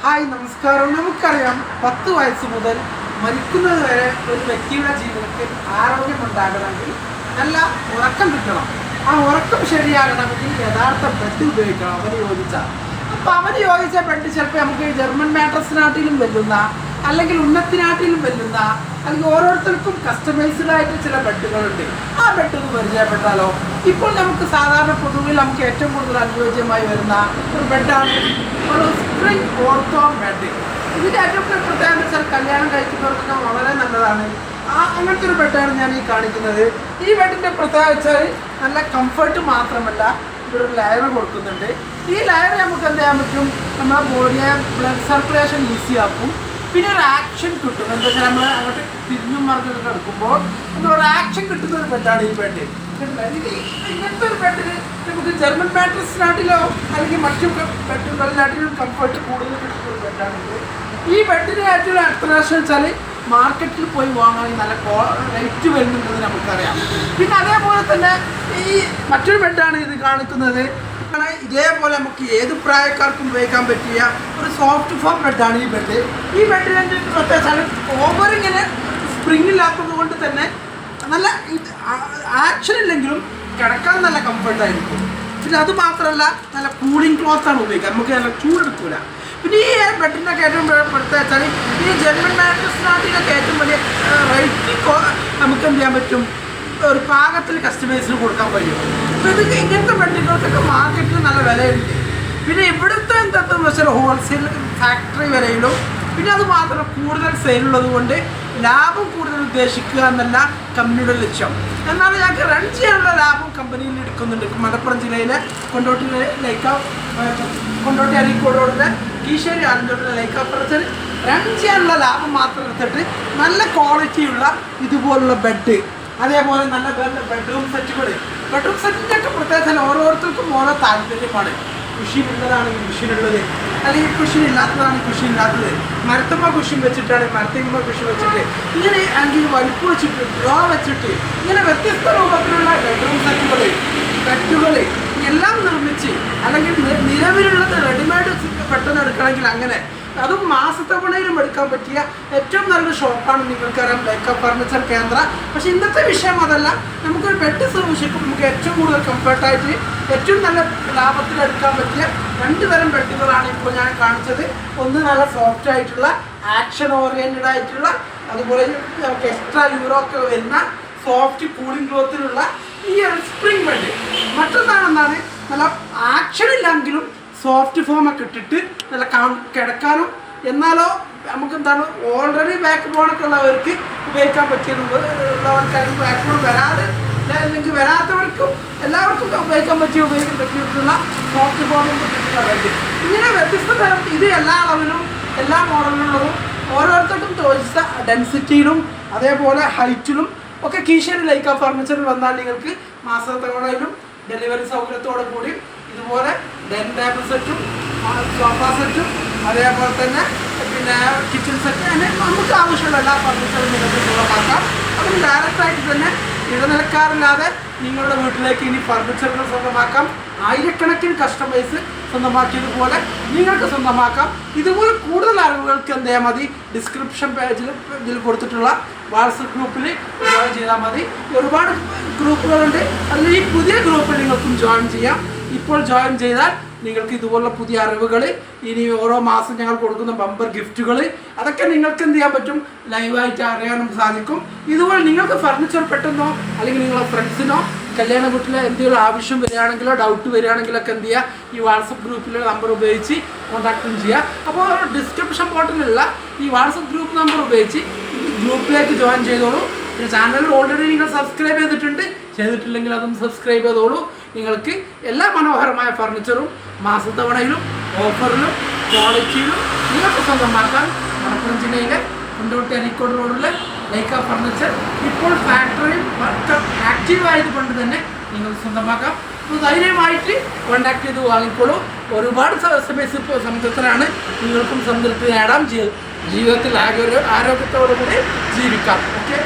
Hi നമസ്കാരം. നമുക്കറിയാം 10 വയസ്സ് മുതൽ മരിക്കുന്നത് വരെ ഒരു വ്യക്തിയുടെ ജീവിതത്തിൽ ആരോഗ്യമുണ്ടാകണമെങ്കിൽ നല്ല ഉറക്കം കിട്ടണം. ആ ഉറക്കം ശരിയാകണമെങ്കിൽ യഥാർത്ഥ ബെഡ് ഉപയോഗിക്കണം അവന് യോജിച്ച. അപ്പോൾ അവന് യോജിച്ച ബെഡ് ചിലപ്പോൾ നമുക്ക് ജർമ്മൻ മാട്രസിനാട്ടിലും വെല്ലുന്ന, അല്ലെങ്കിൽ ഉന്നത്തിനാട്ടിലും വെല്ലുന്ന, അല്ലെങ്കിൽ ഓരോരുത്തർക്കും കസ്റ്റമൈസ്ഡ് ആയിട്ട് ചില ബെഡുകളുണ്ട്. ആ ബെഡ് ഒന്ന് പരിചയപ്പെട്ടാലോ? ഇപ്പോൾ നമുക്ക് സാധാരണ പൊതുവിൽ നമുക്ക് ഏറ്റവും കൂടുതൽ അനുയോജ്യമായി വരുന്ന ഒരു ബെഡാണ് ഒരു സ്പ്രിംഗ് ഓർത്തോ ബെഡ്. ഇതിൻ്റെ ഏറ്റവും പ്രത്യേകത വെച്ചാൽ കല്യാണം കഴിക്കുന്നവർക്കൊക്കെ വളരെ നല്ലതാണ്. അങ്ങനത്തെ ഒരു ബെഡാണ് ഞാൻ ഈ കാണിക്കുന്നത്. ഈ ബെഡിൻ്റെ പ്രത്യേകത വെച്ചാൽ നല്ല കംഫർട്ട് മാത്രമല്ല, ഇതൊരു ലെയർ കൊടുക്കുന്നുണ്ട്. ഈ ലെയർ നമുക്ക് എന്ത് ചെയ്യാൻ പറ്റും, നമ്മുടെ ബോഡിയെ ബ്ലഡ് സർക്കുലേഷൻ ഈസി ആക്കും. പിന്നെ ഒരു ആക്ഷൻ കിട്ടും. എന്താ വെച്ചാൽ നമ്മൾ അങ്ങോട്ട് തിരിഞ്ഞും മറിഞ്ഞൊക്കെ കിടക്കുമ്പോൾ നമ്മളൊരു ആക്ഷൻ കിട്ടുന്ന ഒരു ബെഡാണ് ഈ ബെഡ്. ഇങ്ങനത്തെ ഒരു ബെഡിൽ നമുക്ക് ജർമ്മൻ മാട്രസിനാട്ടിലോ അല്ലെങ്കിൽ മറ്റു ബെഡുകളിലാട്ടിലും കംഫർട്ട് കൂടുതൽ കിട്ടുന്ന ഒരു ബെഡാണിത്. ഈ ബെഡിന് ഏറ്റവും അട്രാക്ഷൻ വെച്ചാൽ മാർക്കറ്റിൽ പോയി വാങ്ങാൻ നല്ല റേറ്റ് വരുന്നുണ്ടെന്ന് നമുക്കറിയാം. പിന്നെ അതേപോലെ തന്നെ ഈ മറ്റൊരു ബെഡാണ് ഇത് കാണിക്കുന്നത്. ഇതേപോലെ നമുക്ക് ഏത് പ്രായക്കാർക്കും ഉപയോഗിക്കാൻ പറ്റിയ ഒരു സോഫ്റ്റ് ഫോം ബെഡാണ് ഈ ബെഡ്. ഈ ബെഡിൽ പ്രത്യേകിച്ചാൽ ഓവറിങ്ങനെ സ്പ്രിംഗ് ഇല്ലാത്തത് കൊണ്ട് തന്നെ നല്ല ആക്ഷൻ ഇല്ലെങ്കിലും കിടക്കാൻ നല്ല കംഫർട്ടായിരിക്കും. പിന്നെ അത് മാത്രമല്ല നല്ല കൂളിംഗ് ക്ലോത്താണ് ഉപയോഗിക്കുക, നമുക്ക് നല്ല ചൂടെടുക്കില്ല. പിന്നെ ഈ ബെഡിൻ്റെ ഏറ്റവും പ്രത്യേകിച്ചാൽ ഈ ജർമ്മൻ മാട്രസിനാട്ടിലൊക്കെ ഏറ്റവും വലിയ റേറ്റ് നമുക്ക് എന്ത് ചെയ്യാൻ പറ്റും, ഒരു പാകത്തിൽ കസ്റ്റമൈസിന് കൊടുക്കാൻ കഴിയും. അപ്പോൾ ഇത് ഇങ്ങനത്തെ ബെഡുകൾക്കൊക്കെ മാർക്കറ്റിൽ നല്ല വിലയുണ്ട്. പിന്നെ ഇവിടുത്തെ എന്താണെന്ന് വെച്ചാൽ ഹോൾസെയിൽ ഫാക്ടറി വിലയിലും, പിന്നെ അത് മാത്രം കൂടുതൽ സെയിലുള്ളത് കൊണ്ട് ലാഭം കൂടുതൽ ഉദ്ദേശിക്കുക എന്നല്ല കമ്പനിയുടെ ലക്ഷ്യം. എന്നാൽ ഞങ്ങൾക്ക് റൺ ചെയ്യാനുള്ള ലാഭം കമ്പനിയിൽ എടുക്കുന്നുണ്ട്. മലപ്പുറം ജില്ലയിലെ കൊണ്ടോട്ടി അരീക്കോട് റോഡിലെ കീശ്ശേരി ആലഞ്ചോട്ടിലെ ലൈക്ക ഫർണിച്ചർ റൺ ചെയ്യാനുള്ള ലാഭം മാത്രം എടുത്തിട്ട് നല്ല ക്വാളിറ്റിയുള്ള ഇതുപോലുള്ള ബെഡ്, അതേപോലെ നല്ല ബെഡ്റൂം സെറ്റുകൾ. ബെഡ്റൂം സെറ്റിൻ്റെ ഒക്കെ പ്രത്യേകത ഓരോരുത്തർക്കും ഓരോ താല്പര്യമാണ്. കുഷ്യൻ ഉള്ളതാണെങ്കിൽ കുഷ്യൻ ഉള്ളത്, അല്ലെങ്കിൽ കുഷ്യൻ ഇല്ലാത്തതാണ് കുഷ്യൻ ഇല്ലാത്തത്. മരത്തമ്മ കുഷ്യൻ വെച്ചിട്ടാണ് മരത്തമ്മ കുഷ്യൻ വെച്ചിട്ട്, ഇങ്ങനെ അല്ലെങ്കിൽ വലിപ്പ് വെച്ചിട്ട് ഡ്രോ വെച്ചിട്ട്, ഇങ്ങനെ വ്യത്യസ്ത രൂപത്തിലുള്ള ബെഡ്റൂം സെറ്റുകൾ ബെഡുകൾ എല്ലാം നിർമ്മിച്ച്, അല്ലെങ്കിൽ നിലവിലുള്ളത് റെഡിമെയ്ഡ് പെട്ടെന്ന് എടുക്കണമെങ്കിൽ അങ്ങനെ, അതും മാസത്തവണയിലും എടുക്കാൻ പറ്റിയ ഏറ്റവും നല്ലൊരു ഷോപ്പാണ് നിങ്ങൾക്കറിയാം ലൈക്ക ഫർണിച്ചർ കേന്ദ്ര. പക്ഷേ ഇന്നത്തെ വിഷയം അതല്ല. നമുക്കൊരു ബെഡ് സർവീസിക്കും നമുക്ക് ഏറ്റവും കൂടുതൽ കംഫർട്ടായിട്ട് ഏറ്റവും നല്ല ലാഭത്തിൽ എടുക്കാൻ പറ്റിയ 2 തരം ബെഡുകളാണ് ഇപ്പോൾ ഞാൻ കാണിച്ചത്. ഒന്ന് നല്ല സോഫ്റ്റ് ആയിട്ടുള്ള ആക്ഷൻ ഓറിയൻറ്റഡ് ആയിട്ടുള്ള, അതുപോലെ നമുക്ക് എക്സ്ട്രാ യൂറോ ഒക്കെ വരുന്ന സോഫ്റ്റ് കൂളിംഗ് ക്ലോത്തിലുള്ള ഈ ഒരു സ്പ്രിംഗ് ബെഡ്. മറ്റൊന്നാണെന്നാണ് നല്ല ആക്ഷൻ ഇല്ലെങ്കിലും സോഫ്റ്റ് ഫോമൊക്കെ ഇട്ടിട്ട് നല്ല കിടക്കാനും, എന്നാലോ നമുക്ക് എന്താണ് ഓൾറെഡി ബാക്ക് ബോണൊക്കെ ഉള്ളവർക്ക് ഉപയോഗിക്കാൻ പറ്റിയുള്ളവർക്കാണെങ്കിൽ ബാക്ക് ബോൺ വരാതെ അല്ലെങ്കിൽ വരാത്തവർക്കും എല്ലാവർക്കും ഉപയോഗിക്കാൻ പറ്റിയിട്ടുള്ള സോഫ്റ്റ് ഫോമും കിട്ടുന്ന ബെഡ്. ഇങ്ങനെ വ്യത്യസ്ത തരം ഇത് എല്ലാ അളവിലും എല്ലാ മോഡലിലുള്ളതും ഓരോരുത്തർക്കും ചോദിച്ച ഡെൻസിറ്റിയിലും അതേപോലെ ഹൈറ്റിലും ഒക്കെ കീശ്ശേരി ലൈക്ക ഫർണിച്ചറിൽ വന്നാൽ നിങ്ങൾക്ക് മാസത്തോടെയും ഡെലിവറി സൗകര്യത്തോടു കൂടി ഇതുപോലെ ഡൈനിങ് ടേബിൾ സെറ്റും സോഫ സെറ്റും അതേപോലെ തന്നെ പിന്നെ കിച്ചൺ സെറ്റ്, അങ്ങനെ നമുക്ക് ആവശ്യമുള്ള എല്ലാ ഫർണിച്ചറും നിങ്ങൾക്ക് സ്വന്തമാക്കാം. അതിന് ഡയറക്റ്റായിട്ട് തന്നെ ഇടനിലക്കാരില്ലാതെ നിങ്ങളുടെ വീട്ടിലേക്ക് ഇനി ഫർണിച്ചറുകൾ സ്വന്തമാക്കാം. ആയിരക്കണക്കിന് കസ്റ്റമേഴ്സ് സ്വന്തമാക്കിയതുപോലെ നിങ്ങൾക്ക് സ്വന്തമാക്കാം. ഇതുപോലെ കൂടുതൽ അറിവുകൾക്ക് എന്ത് ചെയ്യാൽ മതി, ഡിസ്ക്രിപ്ഷൻ പേജിൽ ഇതിൽ കൊടുത്തിട്ടുള്ള വാട്സപ്പ് ഗ്രൂപ്പിൽ ജോയിൻ ചെയ്താൽ മതി. ഒരുപാട് ഗ്രൂപ്പുകളുണ്ട്, അതിൽ ഈ പുതിയ ഗ്രൂപ്പിൽ നിങ്ങൾക്കും ജോയിൻ ചെയ്യാം. ഇപ്പോൾ ജോയിൻ ചെയ്താൽ നിങ്ങൾക്ക് ഇതുപോലുള്ള പുതിയ അറിവുകൾ, ഇനി ഓരോ മാസം ഞങ്ങൾ കൊടുക്കുന്ന ബമ്പർ ഗിഫ്റ്റുകൾ, അതൊക്കെ നിങ്ങൾക്ക് എന്ത് ചെയ്യാൻ പറ്റും, ലൈവായിട്ട് അറിയാനും സാധിക്കും. ഇതുപോലെ നിങ്ങൾക്ക് ഫർണിച്ചർ പെട്ടെന്നോ അല്ലെങ്കിൽ നിങ്ങളുടെ ഫ്രണ്ട്സിനോ കല്യാണ വീട്ടിൽ എന്തെങ്കിലും ആവശ്യം വരികയാണെങ്കിലോ ഡൗട്ട് വരികയാണെങ്കിലൊക്കെ എന്ത് ചെയ്യുക, ഈ വാട്സപ്പ് ഗ്രൂപ്പിലെ നമ്പർ ഉപയോഗിച്ച് കോൺടാക്റ്റും ചെയ്യുക. അപ്പോൾ ഡിസ്ക്രിപ്ഷൻ ബോട്ടിലുള്ള ഈ വാട്സപ്പ് ഗ്രൂപ്പ് നമ്പർ ഉപയോഗിച്ച് ഗ്രൂപ്പിലേക്ക് ജോയിൻ ചെയ്തോളൂ. പിന്നെ ചാനൽ ഓൾറെഡി നിങ്ങൾ സബ്സ്ക്രൈബ് ചെയ്തിട്ടില്ലെങ്കിൽ അതും സബ്സ്ക്രൈബ് ചെയ്തോളൂ. നിങ്ങൾക്ക് എല്ലാ മനോഹരമായ ഫർണിച്ചറും മാസത്തവണയിലും ഓഫറിലും ക്വാളിറ്റിയിലും നിങ്ങൾക്ക് സ്വന്തമാക്കാൻ മലപ്പുറം ജില്ലയിലെ കൊണ്ടോട്ടി അരീക്കോട് റോഡിലെ ലൈക്ക ഫർണിച്ചർ ഇപ്പോൾ ഫാക്ടറിയും ആക്റ്റീവായതുകൊണ്ട് തന്നെ നിങ്ങൾക്ക് സ്വന്തമാക്കാം. അപ്പോൾ ധൈര്യമായിട്ട് കോൺടാക്ട് ചെയ്ത് വാങ്ങിക്കോളൂ. ഒരുപാട് സമയത്ത് ഇപ്പോൾ സംതൃപ്തരാണ്. നിങ്ങൾക്കും സംതൃപ്തി നേടാം. ജീവിതത്തിൽ ആരോഗ്യത്തോടുകൂടി ജീവിക്കാം. ഓക്കെ,